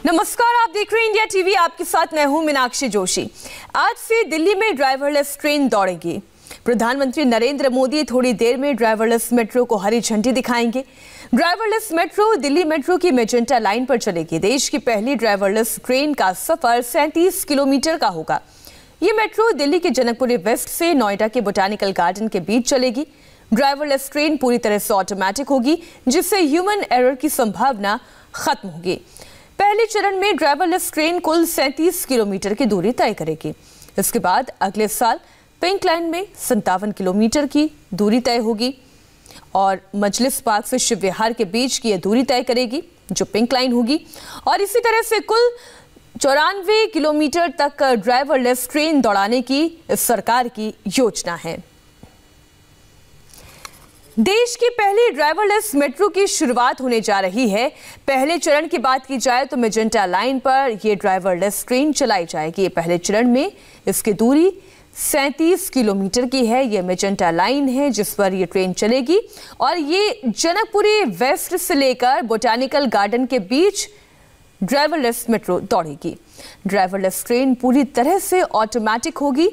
नमस्कार, आप देख रहे हैं इंडिया टीवी। आपके साथ मैं हूं मीनाक्षी जोशी। आज से दिल्ली में ड्राइवरलेस ट्रेन दौड़ेगी। प्रधानमंत्री नरेंद्र मोदी थोड़ी देर में ड्राइवरलेस मेट्रो को हरी झंडी दिखाएंगे। ड्राइवरलेस मेट्रो दिल्ली मेट्रो की मेजेंटा लाइन पर चलेगी। देश की पहली ड्राइवरलेस ट्रेन का सफर 37 किलोमीटर का होगा। ये मेट्रो दिल्ली के जनकपुरी वेस्ट से नोएडा के बोटानिकल गार्डन के बीच चलेगी। ड्राइवरलेस ट्रेन पूरी तरह से ऑटोमेटिक होगी, जिससे ह्यूमन एरर की संभावना खत्म होगी। पहले चरण में ड्राइवरलेस ट्रेन कुल 37 किलोमीटर की दूरी तय करेगी। इसके बाद अगले साल पिंक लाइन में 57 किलोमीटर की दूरी तय होगी और मजलिस पार्क से शिव विहार के बीच की यह दूरी तय करेगी, जो पिंक लाइन होगी। और इसी तरह से कुल 94 किलोमीटर तक ड्राइवरलेस ट्रेन दौड़ाने की सरकार की योजना है। देश की पहली ड्राइवरलेस मेट्रो की शुरुआत होने जा रही है। पहले चरण की बात की जाए तो मेजेंटा लाइन पर यह ड्राइवरलेस ट्रेन चलाई जाएगी। पहले चरण में इसकी दूरी 37 किलोमीटर की है। यह मेजेंटा लाइन है जिस पर यह ट्रेन चलेगी और ये जनकपुरी वेस्ट से लेकर बोटानिकल गार्डन के बीच ड्राइवरलेस मेट्रो दौड़ेगी। ड्राइवरलेस ट्रेन पूरी तरह से ऑटोमेटिक होगी।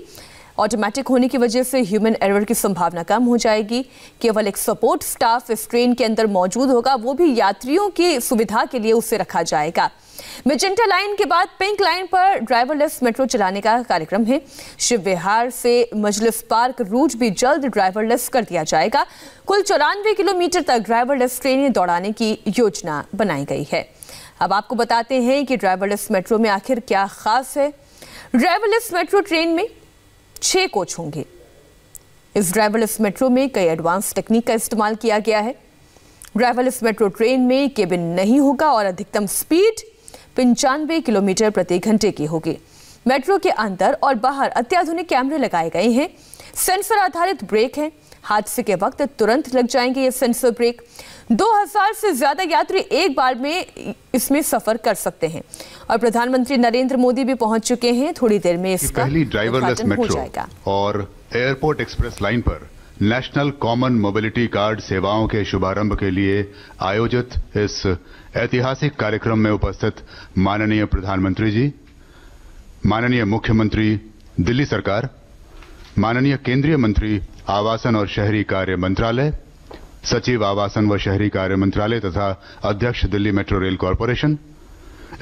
ऑटोमेटिक होने की वजह से ह्यूमन एरर की संभावना कम हो जाएगी। केवल एक सपोर्ट स्टाफ इस ट्रेन के अंदर मौजूद होगा, वो भी यात्रियों की सुविधा के लिए उसे रखा जाएगा। मेजेंटा लाइन के बाद पिंक लाइन पर ड्राइवरलेस मेट्रो चलाने का कार्यक्रम है। शिव विहार से मजलिस पार्क रूट भी जल्द ड्राइवरलेस कर दिया जाएगा। कुल 94 किलोमीटर तक ड्राइवरलेस ट्रेनें दौड़ाने की योजना बनाई गई है। अब आपको बताते हैं कि ड्राइवरलेस मेट्रो में आखिर क्या खास है। ड्राइवरलेस मेट्रो ट्रेन में 6 कोच होंगे। इस ड्राइवरलेस मेट्रो में कई एडवांस टेक्निक का इस्तेमाल किया गया है। ड्राइवरलेस मेट्रो ट्रेन में केबिन नहीं होगा और अधिकतम स्पीड 95 किलोमीटर प्रति घंटे की होगी। मेट्रो के अंदर और बाहर अत्याधुनिक कैमरे लगाए गए हैं। सेंसर आधारित ब्रेक है। हादसे के वक्त तुरंत लग जाएंगे ये सेंसर ब्रेक। 2000 से ज्यादा यात्री एक बार में इसमें सफर कर सकते हैं और प्रधानमंत्री नरेंद्र मोदी भी पहुंच चुके हैं। थोड़ी देर में इसका पहली ड्राइवरलेस मेट्रो और एयरपोर्ट एक्सप्रेस लाइन पर नेशनल कॉमन मोबिलिटी कार्ड सेवाओं के शुभारंभ के लिए आयोजित इस ऐतिहासिक कार्यक्रम में उपस्थित माननीय प्रधानमंत्री जी, माननीय मुख्यमंत्री दिल्ली सरकार, माननीय केंद्रीय मंत्री आवासन और शहरी कार्य मंत्रालय, सचिव आवासन व शहरी कार्य मंत्रालय तथा अध्यक्ष दिल्ली मेट्रो रेल कॉरपोरेशन,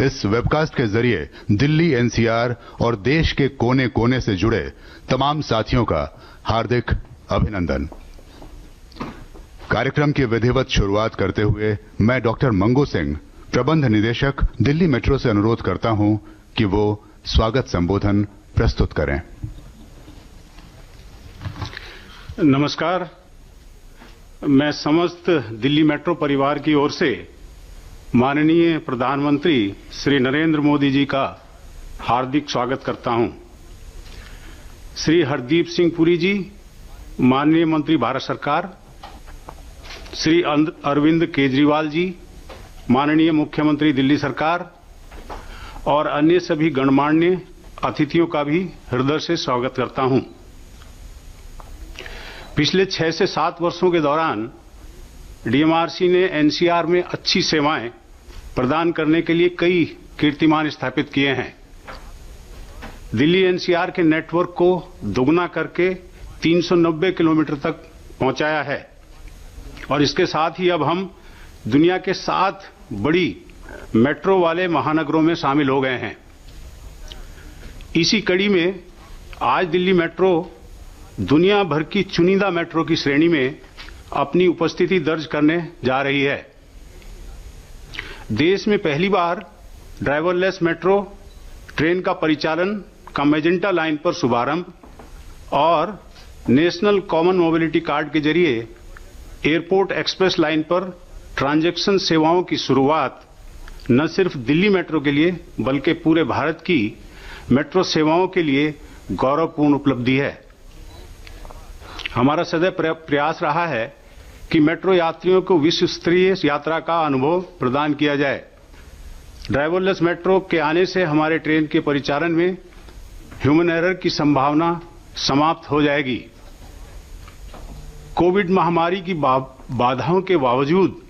इस वेबकास्ट के जरिए दिल्ली एनसीआर और देश के कोने कोने से जुड़े तमाम साथियों का हार्दिक अभिनंदन। कार्यक्रम की विधिवत शुरुआत करते हुए मैं डॉक्टर मंगू सिंह, प्रबंध निदेशक दिल्ली मेट्रो से अनुरोध करता हूं कि वो स्वागत संबोधन प्रस्तुत करें। नमस्कार, मैं समस्त दिल्ली मेट्रो परिवार की ओर से माननीय प्रधानमंत्री श्री नरेंद्र मोदी जी का हार्दिक स्वागत करता हूं। श्री हरदीप सिंह पुरी जी, माननीय मंत्री भारत सरकार, श्री अरविंद केजरीवाल जी, माननीय मुख्यमंत्री दिल्ली सरकार और अन्य सभी गणमान्य अतिथियों का भी हृदय से स्वागत करता हूं। पिछले 6 से 7 वर्षों के दौरान डीएमआरसी ने एनसीआर में अच्छी सेवाएं प्रदान करने के लिए कई कीर्तिमान स्थापित किए हैं। दिल्ली एनसीआर के नेटवर्क को दोगुना करके 390 किलोमीटर तक पहुंचाया है और इसके साथ ही अब हम दुनिया के 7 बड़ी मेट्रो वाले महानगरों में शामिल हो गए हैं। इसी कड़ी में आज दिल्ली मेट्रो दुनिया भर की चुनिंदा मेट्रो की श्रेणी में अपनी उपस्थिति दर्ज करने जा रही है। देश में पहली बार ड्राइवरलेस मेट्रो ट्रेन का परिचालन का मेजेंटा लाइन पर शुभारंभ और नेशनल कॉमन मोबिलिटी कार्ड के जरिए एयरपोर्ट एक्सप्रेस लाइन पर ट्रांजैक्शन सेवाओं की शुरुआत न सिर्फ दिल्ली मेट्रो के लिए बल्कि पूरे भारत की मेट्रो सेवाओं के लिए गौरवपूर्ण उपलब्धि है। हमारा सदैव प्रयास रहा है कि मेट्रो यात्रियों को विश्व स्तरीय यात्रा का अनुभव प्रदान किया जाए। ड्राइवरलेस मेट्रो के आने से हमारे ट्रेन के परिचालन में ह्यूमन एरर की संभावना समाप्त हो जाएगी। कोविड महामारी की बाधाओं के बावजूद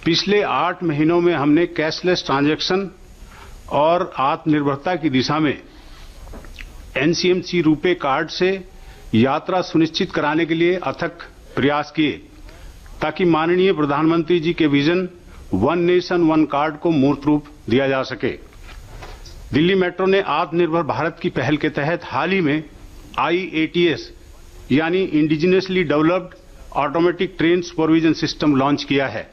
पिछले 8 महीनों में हमने कैशलेस ट्रांजैक्शन और आत्मनिर्भरता की दिशा में एनसीएमसी रुपे कार्ड से यात्रा सुनिश्चित कराने के लिए अथक प्रयास किए, ताकि माननीय प्रधानमंत्री जी के vision one nation one card को मूर्त रूप दिया जा सके। दिल्ली मेट्रो ने आत्मनिर्भर भारत की पहल के तहत हाल ही में IATS यानी indigenously developed automatic train supervision system launch किया है,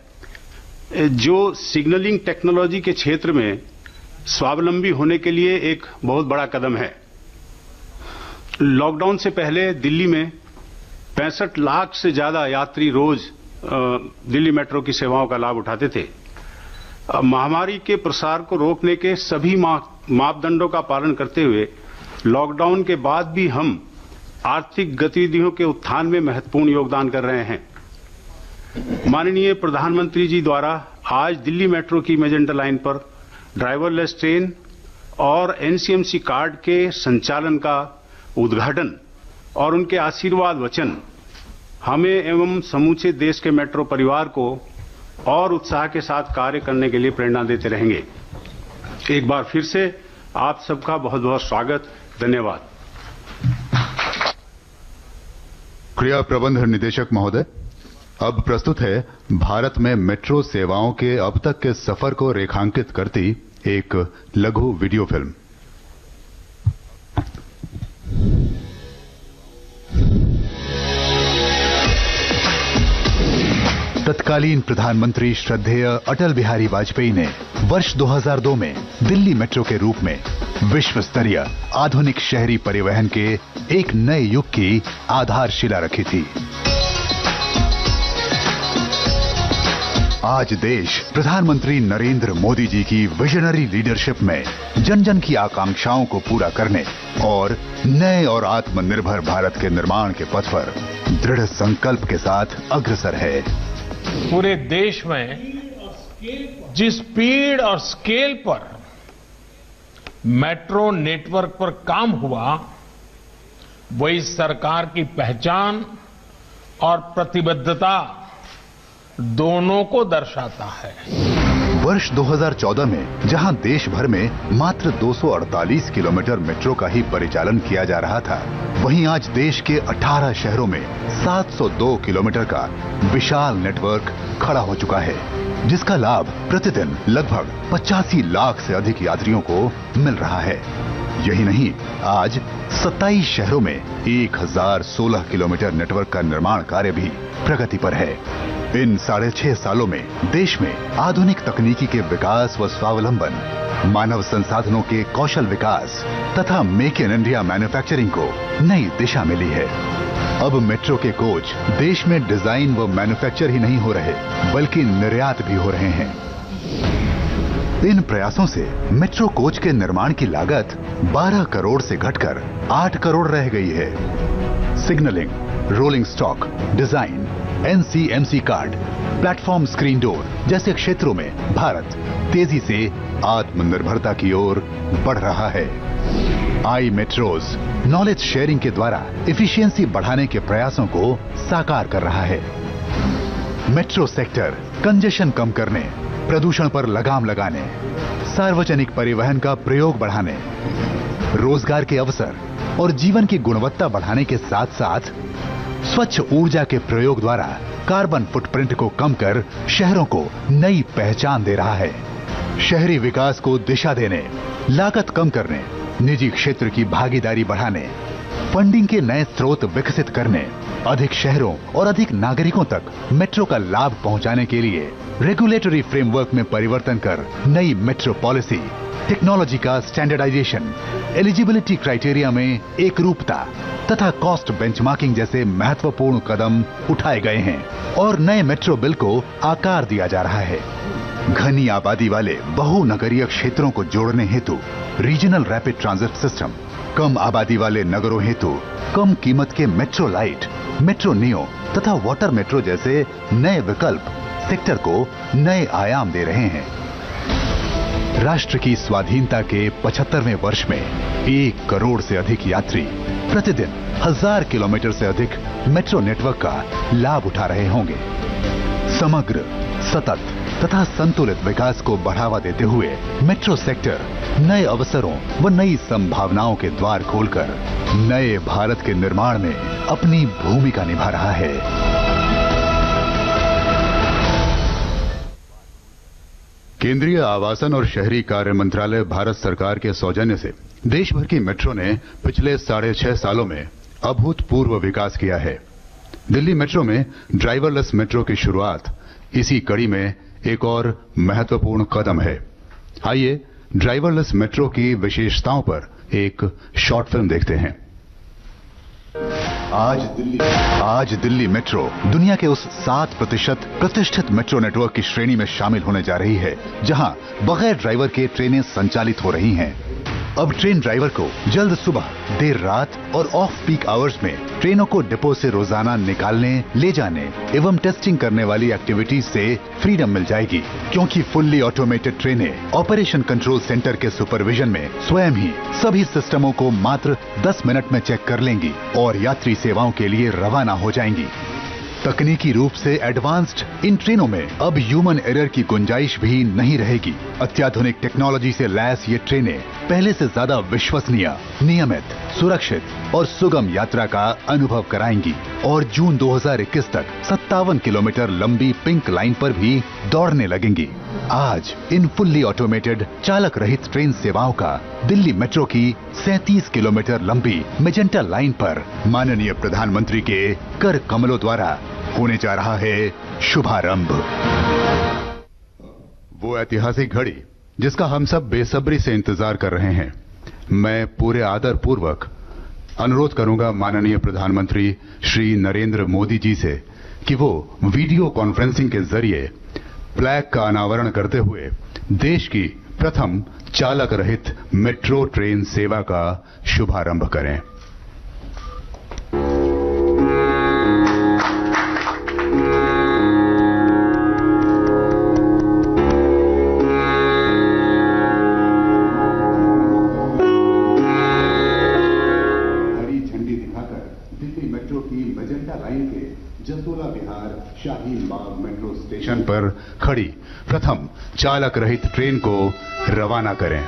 जो सिग्नलिंग टेक्नोलॉजी के क्षेत्र में स्वावलंबी होने के लिए एक बहुत बड़ा कदम है। लॉकडाउन से पहले दिल्ली में 65 लाख से ज्यादा यात्री रोज दिल्ली मेट्रो की सेवाओं का लाभ उठाते थे। महामारी के प्रसार को रोकने के सभी मापदंडों का पालन करते हुए लॉकडाउन के बाद भी हम आर्थिक गतिविधियों के उत्थान में महत्वपूर्ण योगदान कर रहे हैं। माननीय प्रधानमंत्री जी द्वारा आज दिल्ली मेट्रो की मेजेंटा लाइन पर ड्राइवरलेस ट्रेन और एनसीएमसी कार्ड के संचालन का उद्घाटन और उनके आशीर्वाद वचन हमें एवं समूचे देश के मेट्रो परिवार को और उत्साह के साथ कार्य करने के लिए प्रेरणा देते रहेंगे। एक बार फिर से आप सबका बहुत बहुत स्वागत, धन्यवाद। क्रिया प्रबंध निदेशक महोदय, अब प्रस्तुत है भारत में मेट्रो सेवाओं के अब तक के सफर को रेखांकित करती एक लघु वीडियो फिल्म। तत्कालीन प्रधानमंत्री श्रद्धेय अटल बिहारी वाजपेयी ने वर्ष 2002 में दिल्ली मेट्रो के रूप में विश्व स्तरीय आधुनिक शहरी परिवहन के एक नए युग की आधारशिला रखी थी। आज देश प्रधानमंत्री नरेंद्र मोदी जी की विजनरी लीडरशिप में जन जन की आकांक्षाओं को पूरा करने और नए और आत्मनिर्भर भारत के निर्माण के पथ पर दृढ़ संकल्प के साथ अग्रसर है। पूरे देश में जिस स्पीड और स्केल पर मेट्रो नेटवर्क पर काम हुआ, वही सरकार की पहचान और प्रतिबद्धता दोनों को दर्शाता है। वर्ष 2014 में जहां देश भर में मात्र 248 किलोमीटर मेट्रो का ही परिचालन किया जा रहा था, वहीं आज देश के 18 शहरों में 702 किलोमीटर का विशाल नेटवर्क खड़ा हो चुका है, जिसका लाभ प्रतिदिन लगभग 85 लाख से अधिक यात्रियों को मिल रहा है। यही नहीं, आज 27 शहरों में 1016 किलोमीटर नेटवर्क का निर्माण कार्य भी प्रगति पर है। इन 6.5 सालों में देश में आधुनिक तकनीकी के विकास व स्वावलंबन, मानव संसाधनों के कौशल विकास तथा मेक इन इंडिया मैन्युफैक्चरिंग को नई दिशा मिली है। अब मेट्रो के कोच देश में डिजाइन व मैन्युफैक्चर ही नहीं हो रहे, बल्कि निर्यात भी हो रहे हैं। इन प्रयासों से मेट्रो कोच के निर्माण की लागत 12 करोड़ से घटकर 8 करोड़ रह गई है। Signalling, rolling stock, design, NCMC card, platform screen door जैसे क्षेत्रों में भारत तेजी से आत्मनिर्भरता की ओर बढ़ रहा है। आई मेट्रोज नॉलेज शेयरिंग के द्वारा एफिशिएंसी बढ़ाने के प्रयासों को साकार कर रहा है। मेट्रो सेक्टर कंजेशन कम करने, प्रदूषण पर लगाम लगाने, सार्वजनिक परिवहन का प्रयोग बढ़ाने, रोजगार के अवसर और जीवन की गुणवत्ता बढ़ाने के साथ साथ स्वच्छ ऊर्जा के प्रयोग द्वारा कार्बन फुटप्रिंट को कम कर शहरों को नई पहचान दे रहा है। शहरी विकास को दिशा देने, लागत कम करने, निजी क्षेत्र की भागीदारी बढ़ाने, फंडिंग के नए स्रोत विकसित करने, अधिक शहरों और अधिक नागरिकों तक मेट्रो का लाभ पहुंचाने के लिए रेगुलेटरी फ्रेमवर्क में परिवर्तन कर नई मेट्रो पॉलिसी, टेक्नोलॉजी का स्टैंडर्डाइजेशन, एलिजिबिलिटी क्राइटेरिया में एकरूपता तथा कॉस्ट बेंचमार्किंग जैसे महत्वपूर्ण कदम उठाए गए हैं और नए मेट्रो बिल को आकार दिया जा रहा है। घनी आबादी वाले बहुनगरीय क्षेत्रों को जोड़ने हेतु रीजनल रैपिड ट्रांजिट सिस्टम, कम आबादी वाले नगरों हेतु कम कीमत के मेट्रो लाइट, मेट्रो नियो तथा वाटर मेट्रो जैसे नए विकल्प सेक्टर को नए आयाम दे रहे हैं। राष्ट्र की स्वाधीनता के 75वें वर्ष में 1 करोड़ से अधिक यात्री प्रतिदिन 1000 किलोमीटर से अधिक मेट्रो नेटवर्क का लाभ उठा रहे होंगे। समग्र, सतत तथा संतुलित विकास को बढ़ावा देते हुए मेट्रो सेक्टर नए अवसरों व नई संभावनाओं के द्वार खोलकर नए भारत के निर्माण में अपनी भूमिका निभा रहा है। केंद्रीय आवासन और शहरी कार्य मंत्रालय भारत सरकार के सौजन्य से देश भर की मेट्रो ने पिछले 6.5 सालों में अभूतपूर्व विकास किया है। दिल्ली मेट्रो में ड्राइवरलेस मेट्रो की शुरुआत इसी कड़ी में एक और महत्वपूर्ण कदम है। आइए ड्राइवरलेस मेट्रो की विशेषताओं पर एक शॉर्ट फिल्म देखते हैं। आज दिल्ली मेट्रो दुनिया के उस 7% प्रतिष्ठित मेट्रो नेटवर्क की श्रेणी में शामिल होने जा रही है, जहां बगैर ड्राइवर के ट्रेनें संचालित हो रही हैं। अब ट्रेन ड्राइवर को जल्द सुबह, देर रात और ऑफ पीक आवर्स में ट्रेनों को डिपो से रोजाना निकालने, ले जाने एवं टेस्टिंग करने वाली एक्टिविटीज से फ्रीडम मिल जाएगी, क्योंकि फुल्ली ऑटोमेटेड ट्रेनें ऑपरेशन कंट्रोल सेंटर के सुपरविजन में स्वयं ही सभी सिस्टमों को मात्र 10 मिनट में चेक कर लेंगी और यात्री सेवाओं के लिए रवाना हो जाएंगी। तकनीकी रूप से एडवांस्ड इन ट्रेनों में अब ह्यूमन एरर की गुंजाइश भी नहीं रहेगी। अत्याधुनिक टेक्नोलॉजी से लैस ये ट्रेनें पहले से ज्यादा विश्वसनीय, नियमित, सुरक्षित और सुगम यात्रा का अनुभव कराएंगी और जून 2021 तक 57 किलोमीटर लंबी पिंक लाइन पर भी दौड़ने लगेंगी। आज इन फुल्ली ऑटोमेटेड चालक रहित ट्रेन सेवाओं का दिल्ली मेट्रो की 37 किलोमीटर लंबी मेजेंटा लाइन पर माननीय प्रधानमंत्री के कर कमलों द्वारा होने जा रहा है शुभारंभ। वो ऐतिहासिक घड़ी जिसका हम सब बेसब्री से इंतजार कर रहे हैं। मैं पूरे आदर पूर्वक अनुरोध करूंगा माननीय प्रधानमंत्री श्री नरेंद्र मोदी जी से कि वो वीडियो कॉन्फ्रेंसिंग के जरिए फ्लैग का अनावरण करते हुए देश की प्रथम चालक रहित मेट्रो ट्रेन सेवा का शुभारंभ करें। हरी झंडी दिखाकर दिल्ली मेट्रो की मेजेंटा लाइन के जसोला विहार शाहीन बाग मेट्रो स्टेशन पर खड़ी प्रथम चालक रहित ट्रेन को रवाना करें।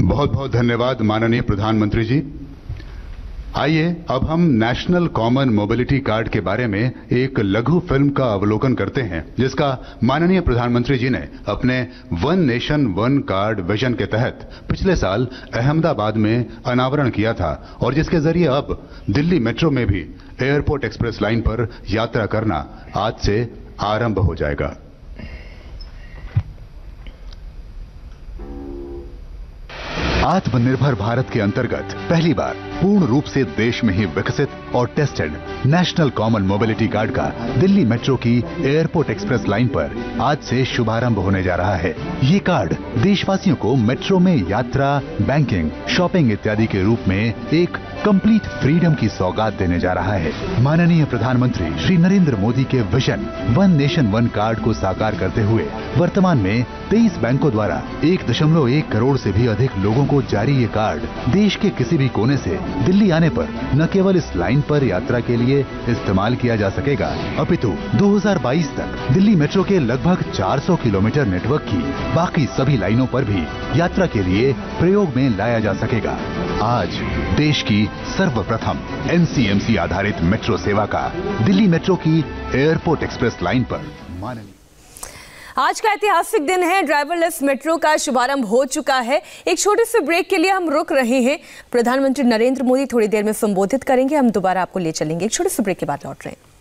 बहुत बहुत धन्यवाद माननीय प्रधानमंत्री जी। आइए अब हम नेशनल कॉमन मोबिलिटी कार्ड के बारे में एक लघु फिल्म का अवलोकन करते हैं, जिसका माननीय प्रधानमंत्री जी ने अपने one nation one card vision के तहत पिछले साल अहमदाबाद में अनावरण किया था और जिसके जरिए अब दिल्ली मेट्रो में भी एयरपोर्ट एक्सप्रेस लाइन पर यात्रा करना आज से आरंभ हो जाएगा। आत्मनिर्भर भारत के अंतर्गत पहली बार पूर्ण रूप से देश में ही विकसित और tested national common mobility card का दिल्ली मेट्रो की एयरपोर्ट एक्सप्रेस लाइन पर आज से शुभारंभ होने जा रहा है। ये कार्ड देशवासियों को मेट्रो में यात्रा, बैंकिंग, शॉपिंग इत्यादि के रूप में एक कंप्लीट फ्रीडम की सौगात देने जा रहा है। माननीय प्रधानमंत्री श्री नरेंद्र मोदी के vision one nation one card को साकार करते हुए वर्तमान में 23 बैंकों द्वारा 1.1 करोड़ से भी अधिक लोगों को जारी ये कार्ड देश के किसी भी कोने से दिल्ली आने पर न केवल इस लाइन पर यात्रा के लिए इस्तेमाल किया जा सकेगा, अपितु 2022 तक दिल्ली मेट्रो के लगभग 400 किलोमीटर नेटवर्क की बाकी सभी लाइनों पर भी यात्रा के लिए प्रयोग में लाया जा सकेगा। आज देश की सर्वप्रथम एनसीएमसी आधारित मेट्रो सेवा का दिल्ली मेट्रो की एयरपोर्ट एक्सप्रेस लाइन पर माननीय आज का ऐतिहासिक दिन है। ड्राइवरलेस मेट्रो का शुभारंभ हो चुका है। एक छोटे से ब्रेक के लिए हम रुक रहे हैं। प्रधानमंत्री नरेंद्र मोदी थोड़ी देर में संबोधित करेंगे। हम दोबारा आपको ले चलेंगे। एक छोटे से ब्रेक के बाद लौट रहे हैं।